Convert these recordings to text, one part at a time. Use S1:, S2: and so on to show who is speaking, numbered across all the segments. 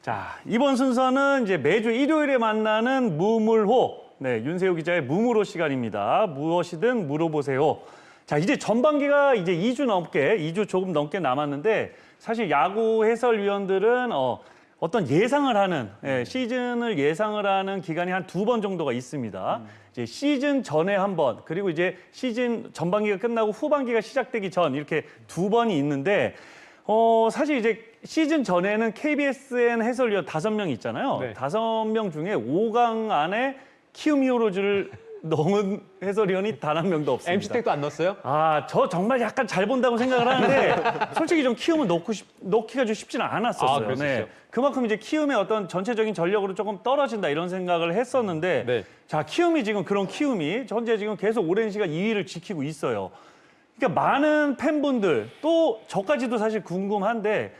S1: 자, 이번 순서는 이제 매주 일요일에 만나는 무물호, 네, 윤세호 기자의 무물호 시간입니다. 무엇이든 물어보세요. 자, 이제 전반기가 이제 2주 조금 넘게 남았는데 사실 야구 해설위원들은 어떤 예상을 하는 시즌을 예상을 하는 기간이 한 2번 정도가 있습니다. 이제 시즌 전에 한 번, 그리고 이제 시즌 전반기가 끝나고 후반기가 시작되기 전 이렇게 2번이 있는데 사실 이제 시즌 전에는 KBSN 해설위원 5명 있잖아요.
S2: 네.
S1: 5명 중에 5강 안에 키움 히어로즈를 넣은 해설위원이 단 한 명도 없습니다.
S2: MC택도 안 넣었어요?
S1: 저 정말 약간 잘 본다고 생각을 하는데 솔직히 좀 키움은 넣기가 좀 쉽지는 않았었어요.
S2: 그랬었죠.
S1: 그만큼 이제 키움의 어떤 전체적인 전력으로 조금 떨어진다 이런 생각을 했었는데
S2: 네.
S1: 자, 키움이 지금 그런 키움이 현재 지금 계속 오랜 시간 2위를 지키고 있어요. 그러니까 많은 팬분들 또 저까지도 사실 궁금한데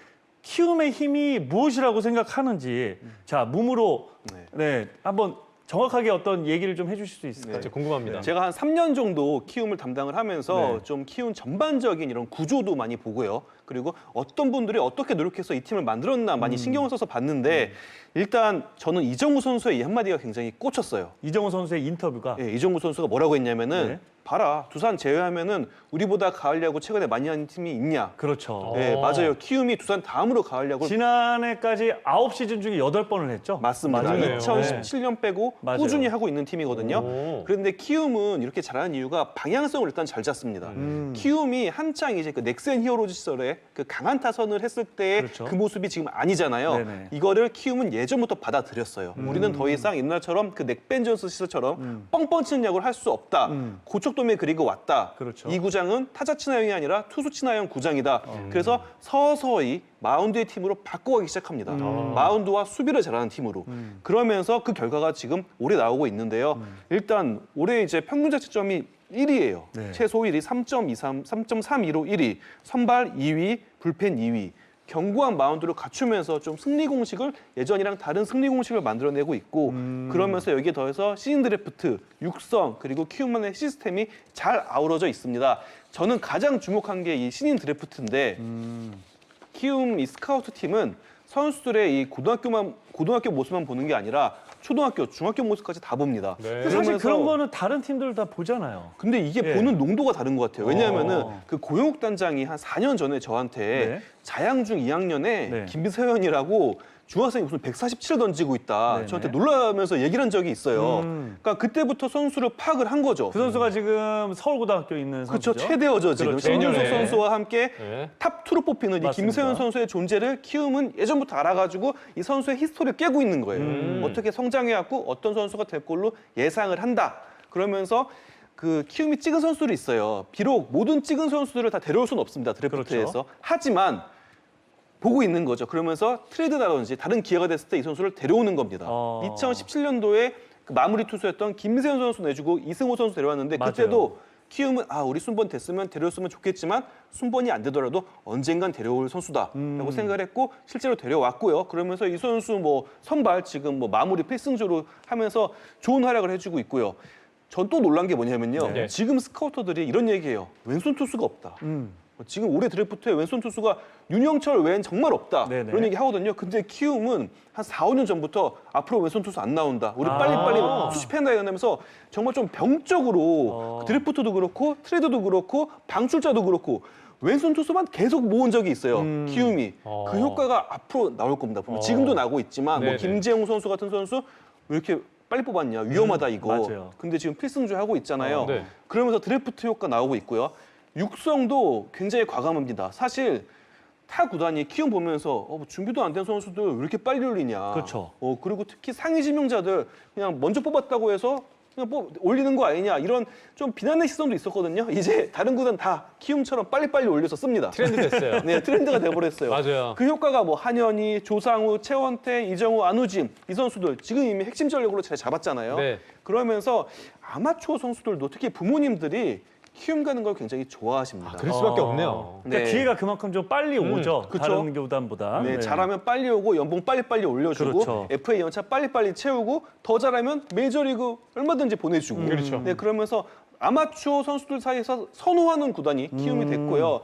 S1: 키움의 힘이 무엇이라고 생각하는지 자, 무무로 네, 한번 정확하게 어떤 얘기를 좀 해주실 수 있을까요?
S2: 진짜 궁금합니다.
S3: 제가 한 3년 정도 키움을 담당을 하면서
S1: 네.
S3: 좀 키움 전반적인 이런 구조도 많이 보고요. 그리고 어떤 분들이 어떻게 노력해서 이 팀을 만들었나 많이 신경을 써서 봤는데 일단 저는 이정우 선수의 이 한마디가 굉장히 꽂혔어요.
S1: 이정우 선수의 인터뷰가
S3: 예, 이정우 선수가 뭐라고 했냐면은
S1: 네.
S3: 봐라, 두산 제외하면은 우리보다 가을 야구 최근에 많이 하는 팀이 있냐?
S1: 그렇죠.
S3: 네, 맞아요. 키움이 두산 다음으로 가을 야구
S1: 지난해까지 9시즌 중에 8번을 했죠?
S3: 맞습니다.
S1: 맞아요.
S3: 2017년 빼고
S1: 맞아요.
S3: 꾸준히 하고 있는 팀이거든요.
S2: 오.
S3: 그런데 키움은 이렇게 잘하는 이유가 방향성을 일단 잘 잡습니다. 키움이 한창 이제 그 넥센 히어로즈 시절에 그 강한 타선을 했을 때 그
S1: 그렇죠.
S3: 모습이 지금 아니잖아요.
S1: 네네.
S3: 이거를 키움은 예전부터 받아들였어요. 우리는 더 이상 옛날처럼 그 넥벤전스 시절처럼 뻥뻥 치는 야구를 할 수 없다. 고척돔에 그리고 왔다.
S1: 그렇죠.
S3: 이 구장은 타자 친화형이 아니라 투수 친화형 구장이다. 그래서 서서히 마운드의 팀으로 바꿔가기 시작합니다. 마운드와 수비를 잘하는 팀으로. 그러면서 그 결과가 지금 올해 나오고 있는데요. 일단 올해 이제 평균 자책점이 1위예요.
S1: 네.
S3: 최소 1위 3.23, 3.32로 1위, 선발 2위, 불펜 2위. 견고한 마운드를 갖추면서 좀 승리 공식을 예전이랑 다른 승리 공식을 만들어내고 있고 그러면서 여기에 더해서 시즌 드래프트, 육성 그리고 키움만의 시스템이 잘 아우러져 있습니다. 저는 가장 주목한 게 이 신인 드래프트인데 키움 이 스카우트 팀은 선수들의 이 고등학교 모습만 보는 게 아니라 초등학교, 중학교 모습까지 다 봅니다.
S2: 네.
S1: 사실
S3: 그러면서-
S1: 그런 거는 다른 팀들 다 보잖아요.
S3: 근데 이게
S1: 예.
S3: 보는 농도가 다른 것 같아요. 왜냐하면은
S1: 어.
S3: 그 고영욱 단장이 한 4년 전에 저한테
S1: 네.
S3: 자양중 2학년에
S1: 네.
S3: 김세현이라고 중학생이 무슨 147을 던지고 있다.
S1: 네네.
S3: 저한테 놀라면서 얘기를 한 적이 있어요. 그러니까 그때부터 선수를 파악을 한 거죠.
S1: 그 선수가 지금 서울고등학교에 있는
S3: 그렇죠.
S1: 선수죠.
S3: 최대어죠 지금.
S1: 그렇죠.
S3: 신준석
S2: 네.
S3: 선수와 함께
S2: 네.
S3: 탑2로 뽑히는 이
S1: 맞습니다.
S3: 김세현 선수의 존재를 키움은 예전부터 알아가지고 이 선수의 히스토리를 깨고 있는 거예요. 어떻게 성장해왔고 어떤 선수가 될 걸로 예상을 한다. 그러면서 그 키움이 찍은 선수들이 있어요. 비록 모든 찍은 선수들을 다 데려올 수는 없습니다. 드래프트에서.
S1: 그렇죠.
S3: 하지만 보고 있는 거죠. 그러면서 트레이드라든지 다른 기회가 됐을 때 이 선수를 데려오는 겁니다. 2017년도에 그 마무리 투수였던 김세현 선수 내주고 이승호 선수 데려왔는데
S1: 맞아요.
S3: 그때도 키움은 우리 순번 됐으면 데려왔으면 좋겠지만 순번이 안 되더라도 언젠간 데려올 선수다라고 생각을 했고 실제로 데려왔고요. 그러면서 이 선수 뭐 선발 지금 뭐 마무리 필승조로 하면서 좋은 활약을 해주고 있고요. 전 또 놀란 게 뭐냐면요.
S2: 네.
S3: 지금 스카우터들이 이런 얘기해요. 왼손 투수가 없다. 지금 올해 드래프트에 왼손 투수가 윤영철 외엔 정말 없다.
S1: 네네.
S3: 그런 얘기 하거든요. 근데 키움은 한 4, 5년 전부터 앞으로 왼손 투수 안 나온다. 우리 빨리빨리 수습해야 이러면서 정말 좀 병적으로 드래프트도 그렇고 트레이드도 그렇고 방출자도 그렇고 왼손 투수만 계속 모은 적이 있어요. 키움이. 그 효과가 앞으로 나올 겁니다. 보면 지금도 나고 있지만 뭐
S2: 네네.
S3: 김재웅 선수 같은 선수 왜 이렇게 빨리 뽑았냐. 위험하다 이거.
S1: 맞아요.
S3: 근데 지금 필승조 하고 있잖아요.
S2: 네.
S3: 그러면서 드래프트 효과 나오고 있고요. 육성도 굉장히 과감합니다. 사실 타 구단이 키움 보면서 뭐 준비도 안 된 선수들 왜 이렇게 빨리 올리냐.
S1: 그렇죠.
S3: 그리고 특히 상위 지명자들 그냥 먼저 뽑았다고 해서 그냥 올리는 거 아니냐 이런 좀 비난의 시선도 있었거든요. 이제 다른 구단 다 키움처럼 빨리빨리 올려서 씁니다.
S2: 트렌드 됐어요.
S3: 네, 트렌드가 돼버렸어요.
S2: 맞아요.
S3: 그 효과가 뭐 한현희, 조상우, 최원태, 이정우, 안우진 이 선수들 지금 이미 핵심 전력으로 잘 잡았잖아요.
S2: 네.
S3: 그러면서 아마추어 선수들도 특히 부모님들이 키움 가는 걸 굉장히 좋아하십니다.
S2: 그럴 수밖에 없네요.
S1: 그러니까
S3: 네.
S1: 기회가 그만큼 좀 빨리 오죠.
S3: 그쵸?
S1: 다른 구단보다.
S3: 네, 잘하면 빨리 오고 연봉 빨리빨리 올려주고
S1: 그렇죠.
S3: FA 연차 빨리빨리 채우고 더 잘하면 메이저리그 얼마든지 보내주고
S2: 그렇죠.
S3: 네, 그러면서 아마추어 선수들 사이에서 선호하는 구단이 키움이 됐고요.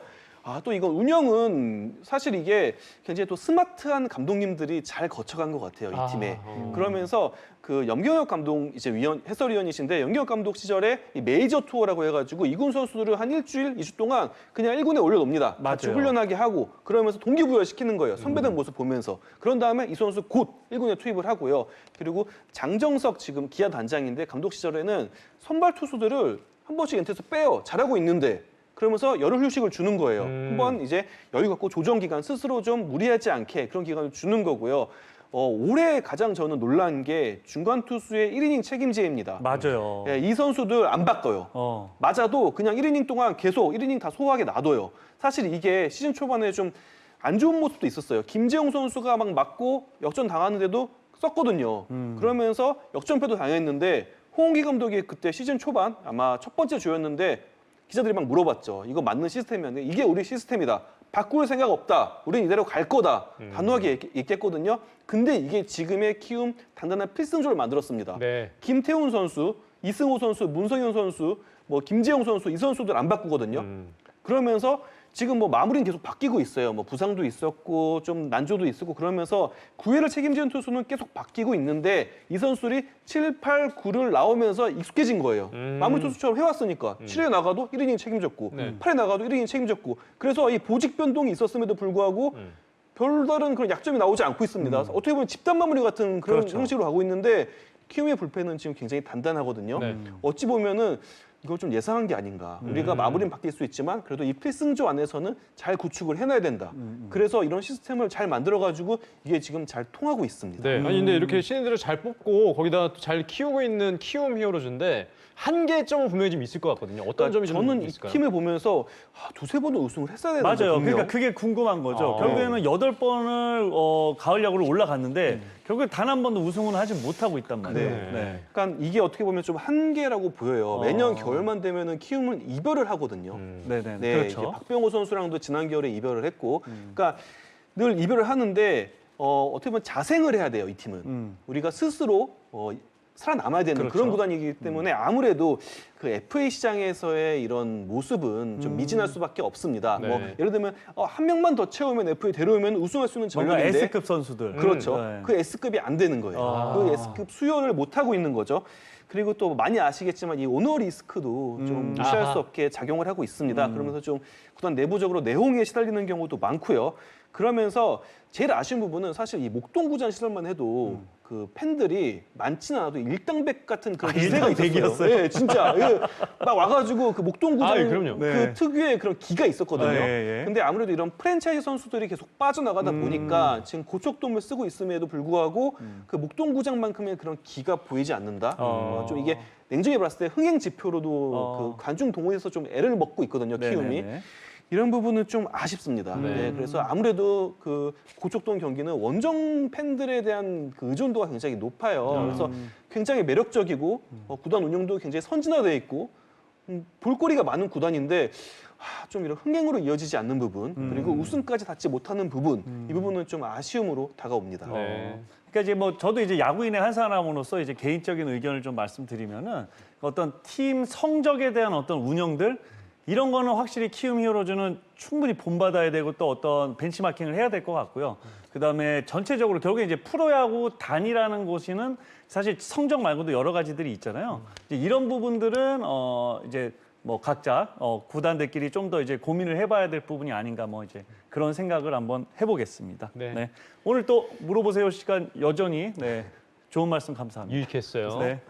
S3: 또 이건 운영은 사실 이게 굉장히 또 스마트한 감독님들이 잘 거쳐간 것 같아요, 이 팀에. 그러면서 그 염경엽 감독 이제 해설위원이신데 염경엽 감독 시절에 이 메이저 투어라고 해가지고 2군 선수들을 한 일주일, 2주 동안 그냥 1군에 올려놓습니다. 같이
S1: 맞아요.
S3: 훈련하게 하고 그러면서 동기부여 시키는 거예요. 선배들 모습 보면서. 그런 다음에 이 선수 곧 1군에 투입을 하고요. 그리고 장정석 지금 기아 단장인데 감독 시절에는 선발 투수들을 한 번씩 엔트에서 빼요. 잘하고 있는데. 그러면서 열흘 휴식을 주는 거예요. 한번 이제 여유 갖고 조정 기간 스스로 좀 무리하지 않게 그런 기간을 주는 거고요. 올해 가장 저는 놀란 게 중간 투수의 1이닝 책임제입니다.
S1: 맞아요.
S3: 예, 이 선수들 안 바꿔요. 맞아도 그냥 1이닝 동안 계속 1이닝 다 소화하게 놔둬요. 사실 이게 시즌 초반에 좀 안 좋은 모습도 있었어요. 김재용 선수가 막 맞고 역전 당하는데도 썼거든요. 그러면서 역전패도 당했는데 홍은기 감독이 그때 시즌 초반 아마 첫 번째 주였는데 기자들이 막 물어봤죠. 이거 맞는 시스템이었는데 이게 우리 시스템이다. 바꿀 생각 없다. 우린 이대로 갈 거다. 단호하게 얘기했거든요. 근데 이게 지금의 키움 단단한 필승조를 만들었습니다.
S2: 네.
S3: 김태훈 선수, 이승호 선수, 문성현 선수, 뭐 김재용 선수 이 선수들 안 바꾸거든요. 그러면서 지금 뭐 마무리는 계속 바뀌고 있어요. 뭐 부상도 있었고 좀 난조도 있었고 그러면서 9회를 책임지는 투수는 계속 바뀌고 있는데 이 선수들이 7, 8, 9를 나오면서 익숙해진 거예요. 마무리 투수처럼 해왔으니까 7회 나가도 1이닝 책임졌고
S2: 네.
S3: 8회 나가도 1이닝 책임졌고 그래서 이 보직 변동이 있었음에도 불구하고 별다른 그런 약점이 나오지 않고 있습니다. 어떻게 보면 집단 마무리 같은 그런
S1: 그렇죠.
S3: 형식으로 가고 있는데 키움의 불펜은 지금 굉장히 단단하거든요.
S2: 네.
S3: 어찌 보면은 이거 좀 예상한 게 아닌가. 우리가 마무리는 바뀔 수 있지만 그래도 이 필승조 안에서는 잘 구축을 해놔야 된다. 그래서 이런 시스템을 잘 만들어가지고 이게 지금 잘 통하고 있습니다.
S2: 네. 아니 근데 이렇게 신인들을 잘 뽑고 거기다 또 잘 키우고 있는 키움 히어로즈인데 한계점은 분명히 좀 있을 것 같거든요. 어떤 점이 좀
S3: 저는 이
S2: 있을까요?
S3: 팀을 보면서 두세 번은 우승을 했어야 되는데
S1: 맞아요.
S3: 분명.
S1: 그러니까 그게 궁금한 거죠.
S2: 아.
S1: 결국에는 8번을 가을 야구를 올라갔는데 결국에 단 한 번도 우승은 하지 못하고 있단 말이에요.
S3: 네. 그러니까 이게 어떻게 보면 좀 한계라고 보여요. 매년 겨울만 되면은 키움은 이별을 하거든요.
S1: 네네.
S3: 네,
S1: 그렇죠.
S3: 이제 박병호 선수랑도 지난 겨울에 이별을 했고, 그러니까 늘 이별을 하는데 어떻게 보면 자생을 해야 돼요, 이 팀은. 우리가 스스로 살아남아야 되는
S1: 그렇죠.
S3: 그런 구단이기 때문에 아무래도 그 FA 시장에서의 이런 모습은 좀 미진할 수밖에 없습니다.
S2: 네.
S3: 뭐 예를 들면 한 명만 더 채우면 FA 데려오면 우승할 수 있는
S1: 뭔가
S3: 전력인데
S1: S급 선수들.
S3: 그렇죠.
S1: 네.
S3: 그 S급이 안 되는 거예요.
S1: 아.
S3: 그 S급 수요를 못 하고 있는 거죠. 그리고 또 많이 아시겠지만 이 오너 리스크도 좀 무시할
S2: 아하.
S3: 수 없게 작용을 하고 있습니다. 그러면서 좀 구단 내부적으로 내홍에 시달리는 경우도 많고요. 그러면서 제일 아쉬운 부분은 사실 이 목동구장 시설만 해도 그 팬들이 많지는 않아도 일당백 같은 그런 기세가
S1: 일당백이었어요?
S3: 네, 진짜 예, 막 와가지고 그 목동구장
S2: 아, 그럼요.
S3: 그
S1: 네.
S3: 특유의 그런 기가 있었거든요.
S1: 아, 예, 예.
S3: 근데 아무래도 이런 프랜차이즈 선수들이 계속 빠져나가다 보니까 지금 고척돔을 쓰고 있음에도 불구하고 그 목동구장만큼의 그런 기가 보이지 않는다. 좀 이게 냉정히 봤을 때 흥행 지표로도 그 관중 동호에서 좀 애를 먹고 있거든요. 키움이.
S1: 네네네.
S3: 이런 부분은 좀 아쉽습니다. 네, 그래서 아무래도 그 고척동 경기는 원정 팬들에 대한 그 의존도가 굉장히 높아요. 그래서 굉장히 매력적이고 구단 운영도 굉장히 선진화되어 있고 볼거리가 많은 구단인데 좀 이런 흥행으로 이어지지 않는 부분 그리고 우승까지 닿지 못하는 부분 이 부분은 좀 아쉬움으로 다가옵니다.
S2: 네.
S1: 그러니까 이제 뭐 저도 이제 야구인의 한 사람으로서 이제 개인적인 의견을 좀 말씀드리면은 어떤 팀 성적에 대한 어떤 운영들 이런 거는 확실히 키움 히어로즈는 충분히 본받아야 되고 또 어떤 벤치마킹을 해야 될 것 같고요. 그다음에 전체적으로 결국에 이제 프로야구 단이라는 곳이는 사실 성적 말고도 여러 가지들이 있잖아요. 이제 이런 부분들은 이제 뭐 각자 구단들끼리 좀 더 이제 고민을 해봐야 될 부분이 아닌가 뭐 이제 그런 생각을 한번 해보겠습니다.
S2: 네.
S1: 오늘 또 물어보세요 시간 여전히 좋은 말씀 감사합니다.
S2: 유익했어요.
S1: 네.